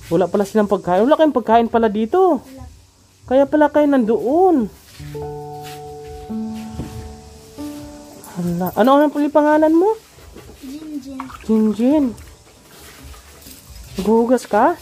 Wala pala silang pagkain. Wala kayong pagkain pala dito. Wala. Kaya pala kayo nandoon. Hala. Ano ang pangalan mo? Jinjin. Jinjin. Naghuhugas ka?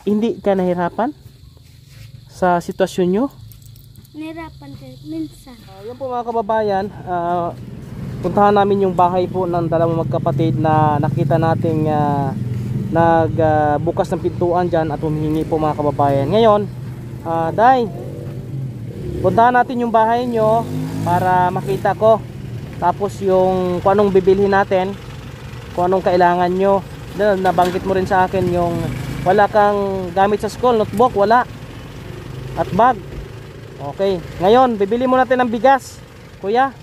Hindi ka nahirapan sa sitwasyon nyo? Nahirapan ka minsan. Yan po mga kababayan, puntahan namin yung bahay po ng dalawang magkapatid na nakita nating nagbukas ng pintuan dyan at humihingi po mga kababayan. Ngayon, Day, puntahan natin yung bahay nyo para makita ko. Tapos yung kung anong bibilhin natin, kung anong kailangan nyo. Nabanggit mo rin sa akin yung wala kang gamit sa school, notebook, wala. At bag. Okay, ngayon bibili mo natin ng bigas, kuya.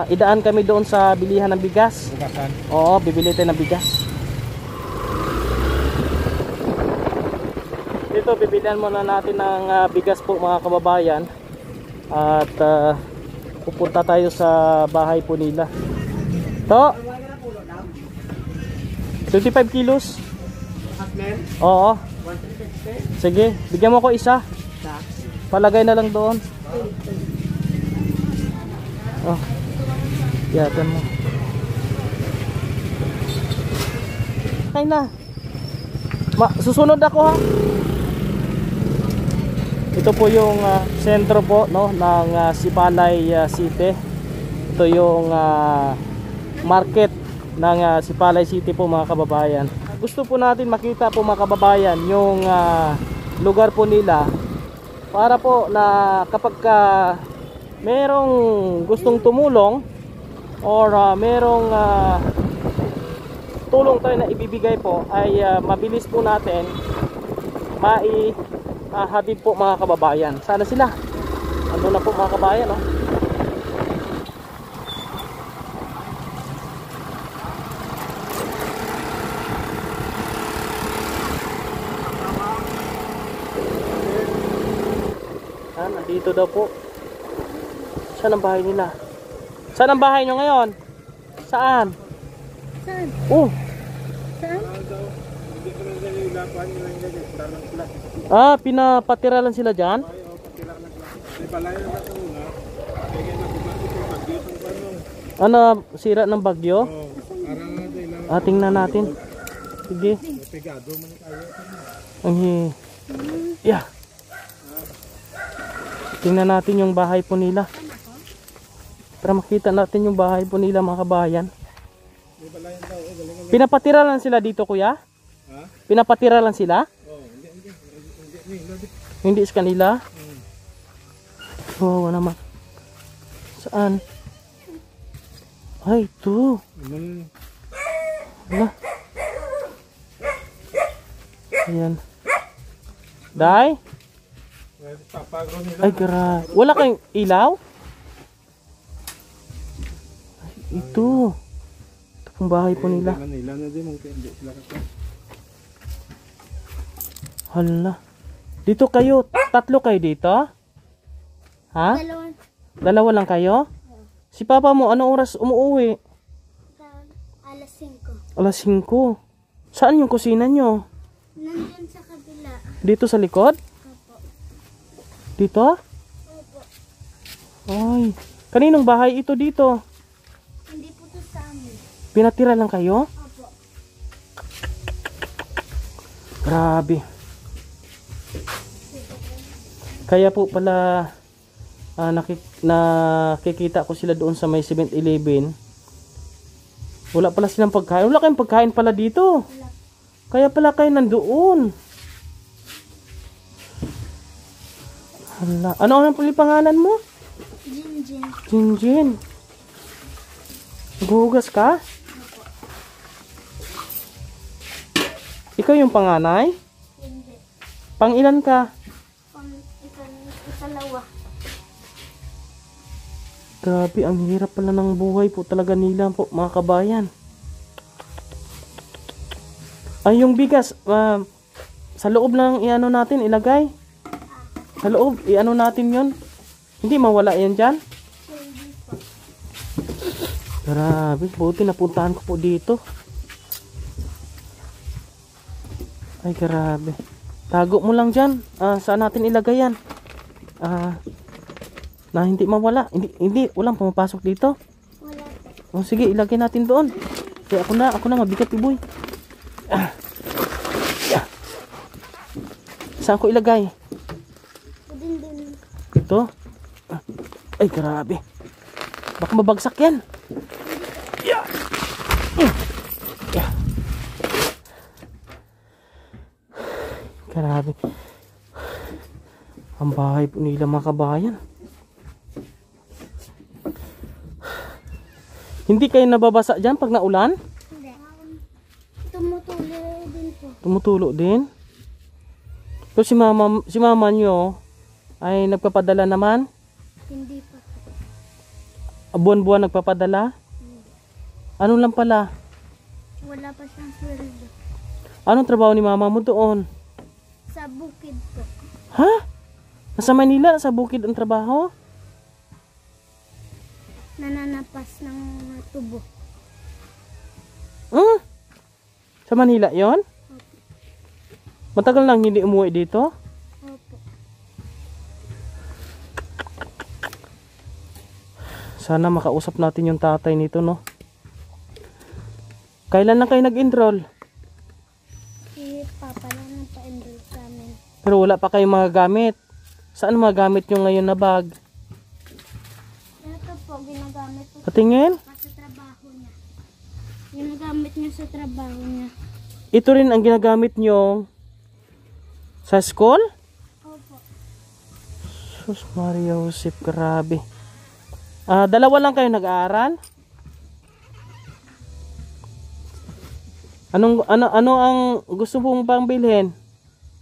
Idaan kami doon sa bilihan ng bigas. Bukasan? Oo, bibili tayo ng bigas. Dito bibilihan muna natin ng bigas po mga kababayan. At pupunta tayo sa bahay po nila. To 25 kilos. Oo. Sige, bigyan mo ko isa. Palagay na lang doon. Oh. Yatan mo. Kaya na. Susunod ako ha. Ito po yung sentro po no ng Sipalay City. Ito yung market ng Sipalay City po mga kababayan. Gusto po natin makita po mga kababayan yung lugar po nila para po na kapag merong gustong tumulong or merong tulong tayo na ibibigay po ay mabilis po natin maihatid po mga kababayan. Sana sila ando na po mga kababayan no? Nandito daw po. Saan ang bahay nila? Saan ang bahay nyo ngayon? Saan? Saan? Oh. Saan? Pinapatira lang sila dyan? Ano, sira ng bagyo? Tingnan natin. Sige. Yeah. Tingnan natin yung bahay po nila. Para makita natin yung bahay po nila mga kabayan. Pinapatira lang sila dito kuya? Pinapatira lang sila? Hindi sa kanila? Oo naman. Saan? Ay, ito. Wala. Ayan. Day? Ay, grabe. Wala kayong ilaw? Ay, ito. Ito pong bahay po nila. Hala. Dito kayo. Tatlo kayo dito? Ha? Dalawa lang kayo? Si papa mo, anong oras umuwi? Alas 5. Alas 5. Saan yung kusina nyo? Nandun sa kabila. Dito sa likod? Opo. Dito? Opo. Ay. Kaninong bahay ito dito? Hindi po to sa amin. Pinatira lang kayo? Opo. Grabe. Kaya po pala nakikita ko sila doon sa may 7-Eleven. Wala pala silang pagkain. Wala kayong pagkain pala dito. Wala. Kaya pala kayo nandoon. Hala. Ano ang pangalan mo? Jinjin. Jinjin. Naghuhugas ka? Opo. Ikaw yung panganay? Hindi. Pang ilan ka? Ikalawa. Grabe, ang hirap pala ng buhay po talaga nila po mga kabayan. Ay, yung bigas, sa loob lang iano natin, ilagay. Sa loob, iano natin yon. Hindi mawala yan dyan. Hindi po. Grabe, buti napuntahan ko po dito. Ay, grabe. Tago mo lang dyan. Saan natin ilagay yan? Na hindi mawala. Hindi, walang pumapasok dito. Wala po. O sige, ilagay natin doon. Kaya ako na, mabigat iboy. Saan ko ilagay? Pwedeng din. Ito. Ay, grabe. Baka mabagsak yan. Yeah. Yeah. Grabe. Ang bahay po nila mga kabayan. Hindi kayo nababasa dyan pag naulan? Hindi. Tumutuloy din po. Tumutulo din? So si mama nyo ay nagpapadala naman? Hindi po. Buwan-buwan nagpapadala? Ano lang pala? Wala pa siyang sweldo. Anong trabaho ni mama mo doon? Sa bukid po. Ha? Nasa Manila, sa bukid ang trabaho? Nananapas ng tubo. Sa Manila yon? Matagal lang hindi umuwi dito? Opo. Sana makausap natin yung tatay nito, no? Kailan na kayo nag-enroll? Si Papa lang nagpa-enroll sa amin. Pero wala pa kayong mga gamit. Saan mga gamit nyo ngayon na bag? Ito po, ginagamit po Patingin? sa trabaho niya. Ginagamit niya sa trabaho niya. Ito rin ang ginagamit nyo sa school? Opo. Sus Maria Josep, grabe. Dalawa lang kayo nag-aaral? Ano ang gusto mong pang bilhin?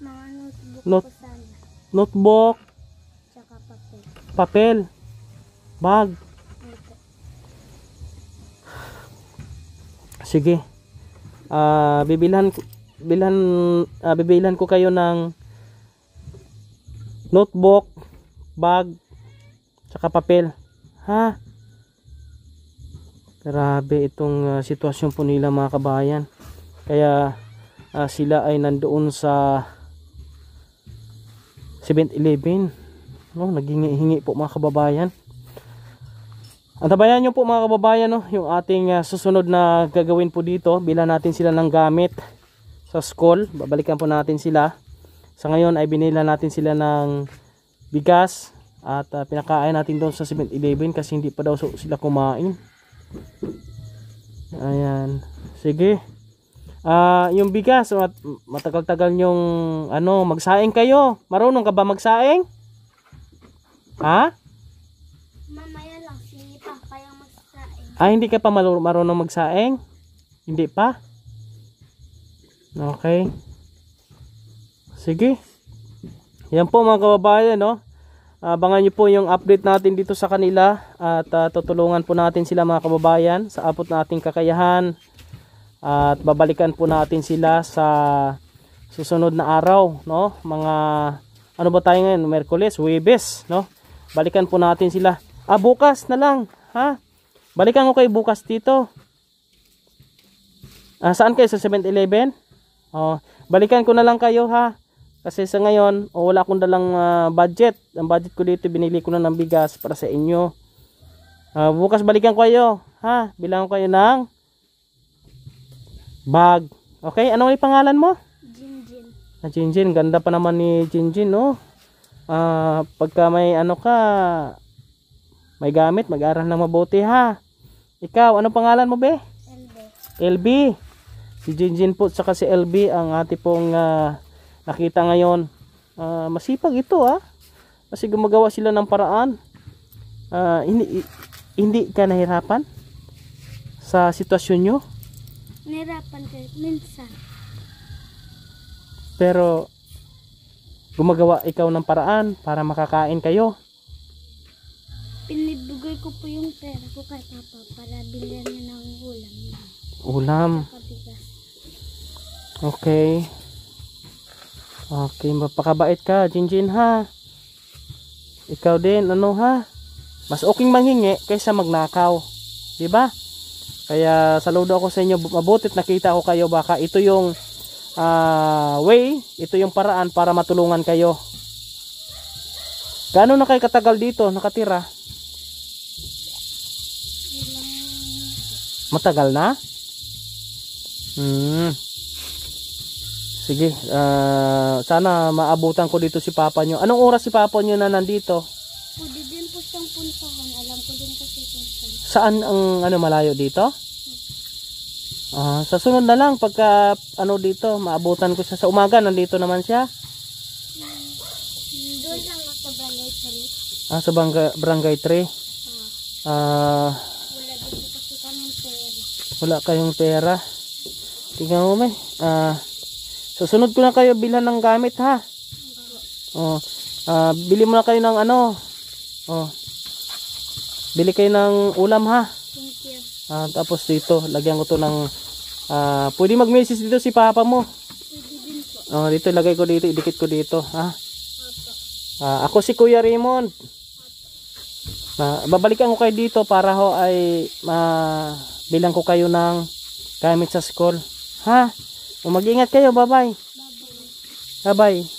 Mga notebook Not- po sana. Notebook, Tsaka papel. papel, bag. Opo. Sige. Bibilhan ko kayo ng notebook, bag, tsaka papel. Ha? Grabe itong sitwasyon po nila mga kabayan. Kaya sila ay nandoon sa 7-Eleven. No, naghingi po mga kababayan. Antabayan nyo po mga kababayan, no, yung ating susunod na gagawin po dito. Bilhan natin sila ng gamit sa school. Babalikan po natin sila. Sa ngayon ay binila natin sila ng bigas at pinakain natin doon sa 7-Eleven kasi hindi pa daw sila kumain. Ayan. Sige. Yung bigas, matagal-tagal yung magsaing kayo. Marunong ka ba magsaing? Ha? Mamaya lang si Papa yung magsasaing. Hindi ka pa marunong magsaing? Hindi pa? Okay. Sige. Yan po mga kababayan, no? Abangan nyo po yung update natin dito sa kanila at tutulungan po natin sila mga kababayan sa abot nating kakayahan at babalikan po natin sila sa susunod na araw, no? Mga ano ba tayo ngayon? Miyerkules, Huwebes, no? Balikan po natin sila. Bukas na lang, ha? Balikan ko kayo bukas dito. Saan kayo? Sa 7-Eleven? Balikan ko na lang kayo, ha? Kasi sa ngayon, wala akong dalang budget. Ang budget ko dito, binili ko na ng bigas para sa inyo. Bukas balikan ko kayo, ha? Bilang ko kayo ng bag. Okay, ano yung pangalan mo? Jinjin. Jinjin, ganda pa naman ni Jinjin, no? Pagka may may gamit, mag-aral na mabuti, ha? Ikaw, ano pangalan mo, be? LB. Si Jinjin po, saka si LB, ang ating pong nakita ngayon. Masipag ito, ha? Kasi gumagawa sila ng paraan. Hindi ka nahirapan sa sitwasyon nyo? Nahirapan kayo minsan. Pero gumagawa ikaw ng paraan para makakain kayo. Pinibigay ko po yung pera ko kay Papa para bilhan niya ng ulam. Ulam. Kabigas. Okay. Okay, mapakabait ka, Jinjin, ha? Ikaw din, ha? Mas okay manghingi kaysa magnakaw. Diba? Kaya saludo ako sa inyo. Mabutit nakita ko kayo. Baka ito yung way, ito yung paraan para matulungan kayo. Gaano na kayo katagal dito nakatira? Ilang Matagal na? Sige, sana maabutan ko dito si papa nyo. Anong oras si papa nyo na nandito? pwede din po siyang puntahan. Alam ko din kasi kung saan. Saan ang malayo dito? Sa sunod na lang pagka dito, maabutan ko siya sa umaga, nandito naman siya. Doon lang sa barangay 3. Sa barangay 3. Wala din po kasi kaming pera. Wala kayong pera. Tingnan mo may. Susunod ko na kayo bilhan ng gamit ha. Bili mo na kayo ng bili kayo ng ulam ha. Thank you. Tapos dito, lagyan ko to ng pwede mag-message dito si papa mo. Pwede din po. Dito lagay ko dito, idikit ko dito ha. Opo. Ako si Kuya Raymond. Babalikan ko kayo dito para ho ay bilang ko kayo ng gamit sa school. Ha? Mag-ingat kayo. Bye-bye. Bye-bye. Bye-bye.